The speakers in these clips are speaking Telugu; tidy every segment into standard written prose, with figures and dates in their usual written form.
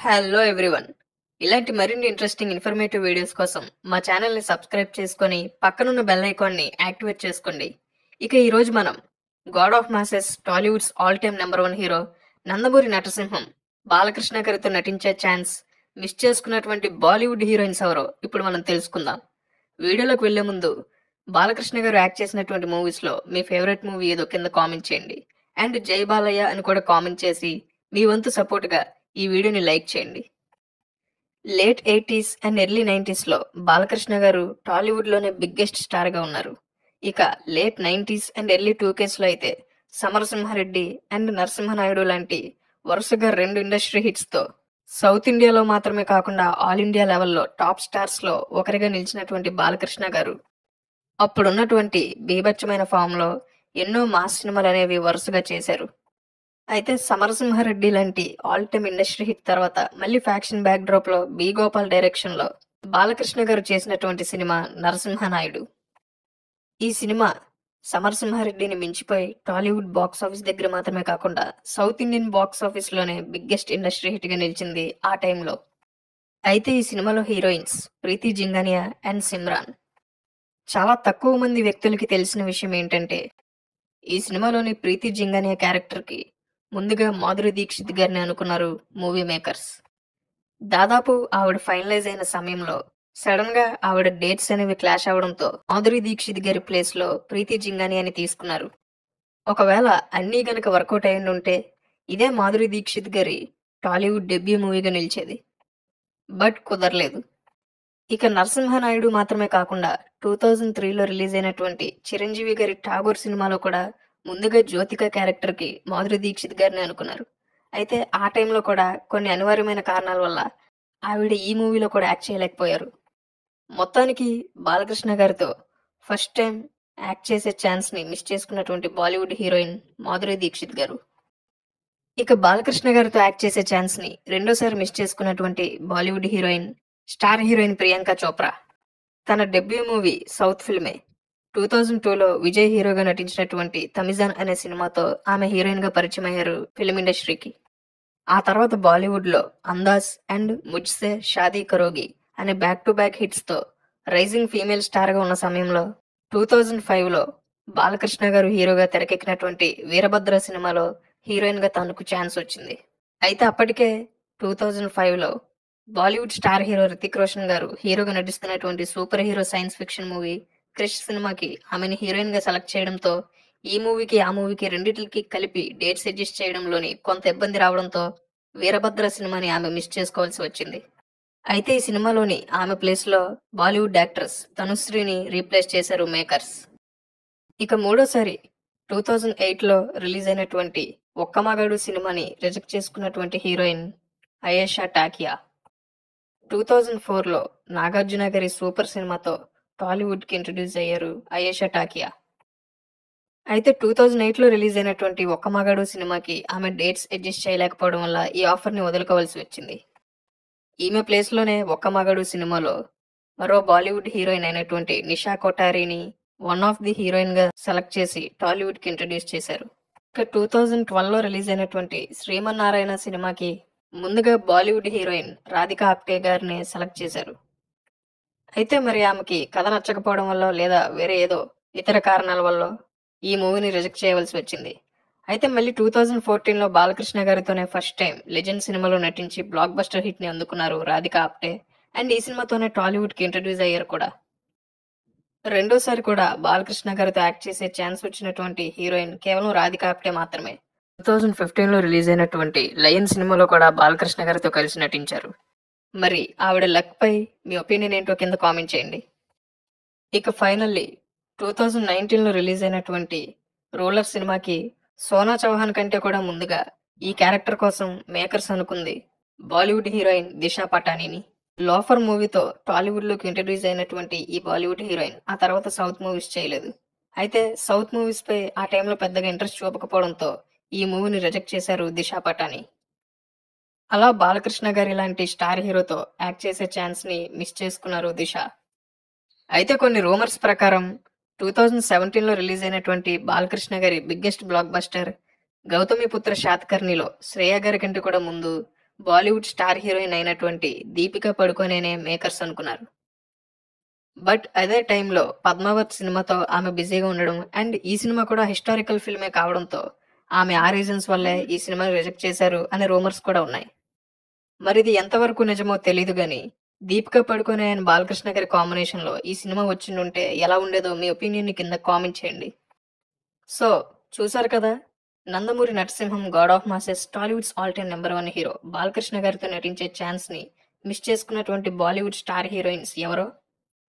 Hello everyone. ఇలాంటి మరిన్ని ఇంట్రెస్టింగ్ ఇన్ఫర్మేటివ్ వీడియోస్ కోసం మా ఛానల్ని సబ్స్క్రైబ్ చేసుకొని పక్కనున్న బెల్ ఐకాన్ని యాక్టివేట్ చేసుకోండి. ఇక ఈరోజు మనం god of masses Tollywood's all time number 1 hero Nandamuri నటసింహం బాలకృష్ణ గారితో నటించే ఛాన్స్ మిస్ చేసుకున్నటువంటి బాలీవుడ్ హీరోయిన్స్ ఎవరో ఇప్పుడు మనం తెలుసుకుందాం. వీడియోలోకి వెళ్లే ముందు బాలకృష్ణ గారు యాక్ట్ చేసినటువంటి మూవీస్లో మీ ఫేవరెట్ మూవీ ఏదో కింద కామెంట్ చేయండి. అండ్ జై బాలయ్య అని కూడా కామెంట్ చేసి మీ వంతు సపోర్ట్గా ఈ వీడియోని లైక్ చేయండి. లేట్ 80s అండ్ ఎర్లీ 90sలో బాలకృష్ణ గారు టాలీవుడ్లోనే బిగ్గెస్ట్ స్టార్గా ఉన్నారు. ఇక లేట్ 90s అండ్ ఎర్లీ 2Ksలో అయితే సమరసింహారెడ్డి అండ్ నరసింహనాయుడు లాంటి వరుసగా 2 ఇండస్ట్రీ హిట్స్తో సౌత్ ఇండియాలో మాత్రమే కాకుండా ఆల్ ఇండియా లెవెల్లో టాప్ స్టార్స్లో ఒకరిగా నిలిచినటువంటి బాలకృష్ణ గారు అప్పుడున్నటువంటి బీభత్సమైన ఫామ్లో ఎన్నో మాస్ సినిమాలు అనేవి వరుసగా చేశారు. అయితే సమరసింహారెడ్డి లాంటి ఆల్ టైమ్ ఇండస్ట్రీ హిట్ తర్వాత మళ్ళీ ఫ్యాక్షన్ బ్యాక్ డ్రాప్ లో బి గోపాల్ డైరెక్షన్ లో బాలకృష్ణ గారు చేసినటువంటి సినిమా నరసింహనాయుడు. ఈ సినిమా సమరసింహారెడ్డిని మించిపోయి టాలీవుడ్ బాక్స్ ఆఫీస్ దగ్గర మాత్రమే కాకుండా సౌత్ ఇండియన్ బాక్స్ ఆఫీస్ లోనే బిగ్గెస్ట్ ఇండస్ట్రీ హిట్ గా నిలిచింది ఆ టైంలో. అయితే ఈ సినిమాలో heroines Preethi Jingania and Simran. చాలా తక్కువ మంది వ్యక్తులకి తెలిసిన విషయం ఏంటంటే ఈ సినిమాలోని ప్రీతి జింగానియా క్యారెక్టర్ కి ముందుగా మాధురి దీక్షిత్ గారిని అనుకున్నారు మూవీ మేకర్స్. దాదాపు ఆవిడ ఫైనలైజ్ అయిన సమయంలో సడన్ గా ఆవిడ డేట్స్ అనేవి క్లాష్ అవడంతో మాధురి దీక్షిత్ గారి ప్లేస్ లో ప్రీతి జింగానియాని తీసుకున్నారు. ఒకవేళ అన్నీ గనక వర్కౌట్ అయి ఉంటే ఇదే మాధురి దీక్షిత్ గారి టాలీవుడ్ డెబ్యూ మూవీగా నిలిచేది. బట్ కుదరలేదు. ఇక నరసింహనాయుడు మాత్రమే కాకుండా 2003లో రిలీజ్ అయినటువంటి చిరంజీవి గారి ఠాగూర్ సినిమాలో కూడా ముందుగా జ్యోతిక క్యారెక్టర్ కి మాధురి దీక్షిత్ గారిని అనుకున్నారు. అయితే ఆ టైంలో కూడా కొన్ని అనివార్యమైన కారణాల వల్ల ఆవిడ ఈ మూవీలో కూడా యాక్ట్ చేయలేకపోయారు. మొత్తానికి బాలకృష్ణ గారితో ఫస్ట్ టైం యాక్ట్ చేసే ఛాన్స్ ని మిస్ చేసుకున్నటువంటి బాలీవుడ్ హీరోయిన్ మాధురి దీక్షిత్ గారు. ఇక బాలకృష్ణ గారితో యాక్ట్ చేసే ఛాన్స్ ని రెండోసారి మిస్ చేసుకున్నటువంటి Bollywood heroine star heroine Priyanka Chopra. తన డెబ్యూ మూవీ సౌత్ ఫిల్మే 2002లో విజయ్ హీరోగా నటించినటువంటి తమిజాన్ అనే సినిమాతో ఆమె హీరోయిన్ గా పరిచయం అయ్యారు ఫిల్మ్ ఇండస్ట్రీకి. ఆ తర్వాత బాలీవుడ్ లో అందాజ్ అండ్ ముజ్సే షాదీ కరోగి అనే బ్యాక్ టు బ్యాక్ హిట్స్ తో రైజింగ్ ఫీమేల్ స్టార్ గా ఉన్న సమయంలో 2005లో బాలకృష్ణ గారు హీరోగా తెరకెక్కినటువంటి వీరభద్ర సినిమాలో హీరోయిన్ గా తనకు ఛాన్స్ వచ్చింది. అయితే అప్పటికే 2005లో Bollywood star hero Hrithik Roshan garu హీరోగా నటిస్తున్నటువంటి super hero science fiction movie Krrish సినిమాకి ఆమెను హీరోయిన్ గా సెలెక్ట్ చేయడంతో ఈ మూవీకి ఆ మూవీకి రెండింటికి కలిపి డేట్స్ అడ్జస్ట్ చేయడంలోని కొంత ఇబ్బంది రావడంతో వీరభద్ర సినిమాని ఆమె మిస్ చేసుకోవాల్సి వచ్చింది. అయితే ఈ సినిమాలోని ఆమె ప్లేస్ లో బాలీవుడ్ యాక్ట్రెస్ తనుశ్రీని రీప్లేస్ చేశారు మేకర్స్. ఇక మూడోసారి 2008లో రిలీజ్ అయినటువంటి ఒక్క మగాడు సినిమాని రిజెక్ట్ చేసుకున్నటువంటి హీరోయిన్ అయేషా టాకియా. 2004లో నాగార్జున గారి సూపర్ సినిమాతో టాలీవుడ్ కి ఇంట్రడ్యూస్ అయ్యారు అయేషా టాకియా. అయితే 2008లో రిలీజ్ అయినటువంటి ఒక్క మగాడు సినిమాకి ఆమె డేట్స్ అడ్జస్ట్ చేయలేకపోవడం వల్ల ఈ ఆఫర్ ని వదులుకోవాల్సి వచ్చింది. ఈమె ప్లేస్ లోనే ఒక్క మగాడు సినిమాలో మరో బాలీవుడ్ హీరోయిన్ అయినటువంటి నిషా కోటారిని వన్ ఆఫ్ ది హీరోయిన్ గా సెలెక్ట్ చేసి టాలీవుడ్ కి ఇంట్రడ్యూస్ చేశారు. ఇక 2012లో రిలీజ్ అయినటువంటి శ్రీమన్నారాయణ సినిమాకి ముందుగా బాలీవుడ్ హీరోయిన్ రాధికా ఆప్టే గారిని సెలెక్ట్ చేశారు. అయితే మరి ఆమెకి కథ నచ్చకపోవడం వల్ల లేదా వేరే ఏదో ఇతర కారణాల వల్ల ఈ మూవీని రిజెక్ట్ చేయవలసి వచ్చింది. అయితే మళ్ళీ 2014లో బాలకృష్ణ గారితోనే ఫస్ట్ టైం లెజెండ్ సినిమాలో నటించి బ్లాక్ బస్టర్ హిట్ ని అందుకున్నారు రాధికా ఆప్టే. అండ్ ఈ సినిమాతోనే టాలీవుడ్ కి ఇంట్రడ్యూస్ అయ్యారు కూడా. రెండోసారి కూడా బాలకృష్ణ గారితో యాక్ట్ చేసే ఛాన్స్ వచ్చినటువంటి హీరోయిన్ కేవలం రాధికా ఆప్టే మాత్రమే. 2015లో రిలీజ్ అయినటువంటి లయన్ సినిమాలో కూడా బాలకృష్ణ గారితో కలిసి నటించారు. మరి ఆవిడ లక్ పై మీ ఒపీనియన్ ఏంటో కింద కామెంట్ చేయండి. ఇక ఫైనల్లీ 2019లో రిలీజ్ అయినటువంటి రూలర్ సినిమాకి సోనా చౌహాన్ కంటే కూడా ముందుగా ఈ క్యారెక్టర్ కోసం మేకర్స్ అనుకుంది బాలీవుడ్ హీరోయిన్ దిశా పటానీని. లోఫర్ మూవీతో టాలీవుడ్ లోకి ఇంట్రడ్యూస్ అయినటువంటి ఈ బాలీవుడ్ హీరోయిన్ ఆ తర్వాత సౌత్ మూవీస్ చేయలేదు. అయితే సౌత్ మూవీస్ పై ఆ టైంలో పెద్దగా ఇంట్రెస్ట్ చూపకపోవడంతో ఈ మూవీని రిజెక్ట్ చేశారు దిశా పటానీ. అలా బాలకృష్ణ గారి లాంటి స్టార్ హీరోతో యాక్ట్ చేసే ఛాన్స్ ని మిస్ చేసుకున్నారు దిశ. అయితే కొన్ని రూమర్స్ ప్రకారం 2017లో రిలీజ్ అయినటువంటి బాలకృష్ణ గారి బిగ్గెస్ట్ బ్లాక్ బస్టర్ గౌతమిపుత్ర శాతకర్ణిలో శ్రేయ గారి కంటే కూడా ముందు బాలీవుడ్ స్టార్ హీరోయిన్ అయినటువంటి దీపికా పడుకొనేనే మేకర్స్ అనుకున్నారు. బట్ అదే టైంలో 'పద్మావత్' సినిమాతో ఆమె బిజీగా ఉండడం అండ్ ఈ సినిమా కూడా హిస్టారికల్ ఫిల్మే కావడంతో ఆమె ఆ రీజన్స్ వల్లే ఈ సినిమాని రిజెక్ట్ చేశారు అనే రూమర్స్ కూడా ఉన్నాయి. మరిది ఎంతవరకు నిజమో తెలీదు గానీ, దీపికా పడుకొనే అండ్ బాలకృష్ణ గారి కాంబినేషన్‌లో ఈ సినిమా వచ్చిండుంటే ఎలా ఉండేదో మీ ఒపీనియన్‌ని కింద కామెంట్ చేయండి. సో, చూసారు కదా! 'Nandamuri Narasimham God of masses' Tollywood's all time number 1 hero Balakrishna గారితో నటించే ఛాన్స్‌ని మిస్ చేసుకున్నటువంటి బాలీవుడ్ స్టార్ హీరోయిన్స్ ఎవరో?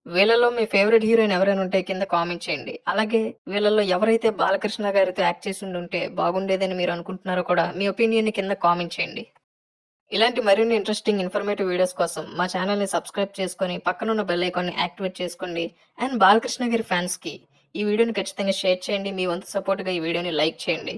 వీళ్ళలో మీ ఫేవరెట్ హీరోయిన్ ఎవరైనా ఉంటే కింద కామెంట్ చేయండి. అలాగే వీళ్ళలో ఎవరైతే బాలకృష్ణ గారితో యాక్ట్ చేసుండుంటే బాగుండేదని మీరు అనుకుంటున్నారో కూడా మీ ఒపీనియన్‌ని కింద కామెంట్ చేయండి. ఇలాంటి మరిన్ని ఇంట్రెస్టింగ్ ఇన్ఫర్మేటివ్ వీడియోస్ కోసం మా ఛానల్‌ని సబ్స్క్రైబ్ చేసుకొని పక్కనున్న బెల్ ఐకాన్‌ని యాక్టివేట్ చేసుకోండి. అండ్ బాలకృష్ణ గారి ఫ్యాన్స్‌కి ఈ వీడియోని ఖచ్చితంగా షేర్ చేయండి. మీ వంతు సపోర్ట్‌గా ఈ వీడియోని లైక్ చేయండి.